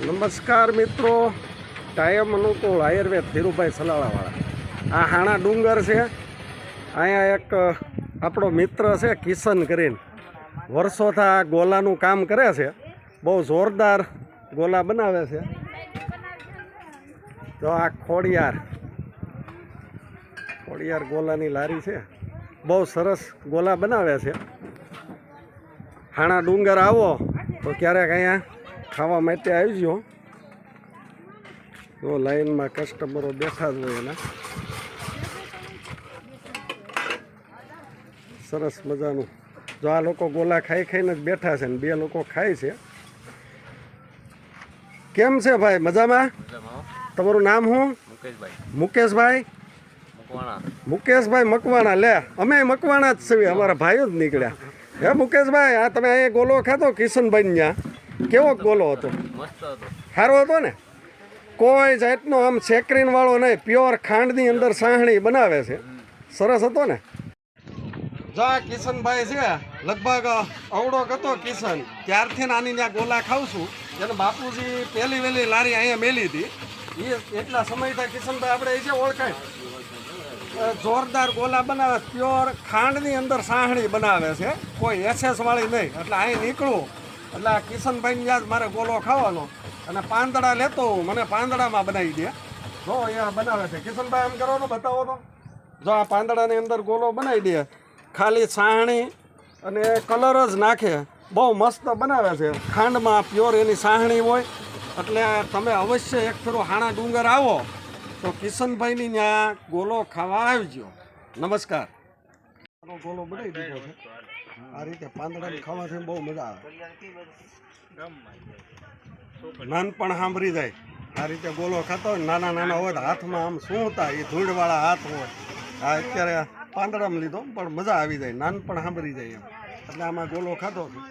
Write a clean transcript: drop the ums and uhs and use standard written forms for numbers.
નમસ્કાર મિત્રો, ટાઈમ અનુકૂળ આયુર્વેદ ધીરુભાઈ સલાળાવાળા. આ હાણા ડુંગર છે. અહીંયા એક આપણો મિત્ર છે કિશન કરીને, વર્ષોથી આ ગોલાનું કામ કરે છે. બહુ જોરદાર ગોલા બનાવે છે. તો આ ખોડિયાર ગોલાની લારી છે. બહુ સરસ ગોલા બનાવે છે. હાણા ડુંગર આવો તો ક્યારેક અહીંયા ખાવા માટે આવજો. તો લાઈનમાં કસ્ટમરો બેઠા જ હોય એના. સરસ મજાનું. જો આ લોકો ગોલા ખાઈને જ બેઠા છે ને બે લોકો ખાય છે. કેમ છે ભાઈ? મજામાં? તમારું નામ શું? મુકેશભાઈ મકવાણા. લે, અમે મકવાણા જ છીએ, અમારા ભાઈઓ જ નીકળ્યા. હે મુકેશભાઈ, આ તમે અહીંયા ગોલો ખાતો કિશનભાઈ ત્યાં, કેવો ગોલો હતો? સારો હતો ને? કોઈ જાતનો આમ સેકરીન વાળો નહીં, પ્યોર ખાંડની અંદર સાહણી બનાવે છે. સરસ હતો ને? જા કિશનભાઈ છે, લગભગ અવડો હતો કિશન ત્યારથી નાની ત્યાં ગોલા ખાઉં છું. એને બાપુજી પહેલી વહેલી લારી અહીંયા મેલી હતી. એ એટલા સમય થાય કિશનભાઈ આપણે એ છે ઓળખાય. જોરદાર ગોલા બનાવે, પ્યોર ખાંડની અંદર સાહણી બનાવે છે, કોઈ એસએસ વાળી નહીં. એટલે અહીં નીકળું એટલે આ કિશનભાઈની યાદ મારે ગોલો ખાવાનો, અને પાંદડા લેતો હું, મને પાંદડામાં બનાવી દે. જો અહીંયા બનાવે છે કિશનભાઈ, એમ કરો તો બતાવો તો. જો આ પાંદડાની અંદર ગોલો બનાવી દે, ખાલી સાહણી અને કલર જ નાખે. બહુ મસ્ત બનાવે છે. ખાંડમાં પ્યોર એની સાહણી હોય. એટલે તમે અવશ્ય એક ફેરો હાણા ડુંગર આવો તો કિશનભાઈની ત્યાં ગોલો ખાવા આવજો. નમસ્કાર. ગોલો બનાવી દીધો છે. આ રીતે પાંદડાને ખાવાથી બહુ મજા આવે. નાનપણ સાંભળી જાય. આ રીતે ગોલો ખાતા હોય, નાના નાના હોય, હાથમાં આમ શું હતા એ ધૂળવાળા હાથ હોય. આ અત્યારે પાંદડામાં લીધો પણ મજા આવી જાય, નાનપણ સાંભળી જાય એમ. એટલે આમાં ગોલો ખાતો છું.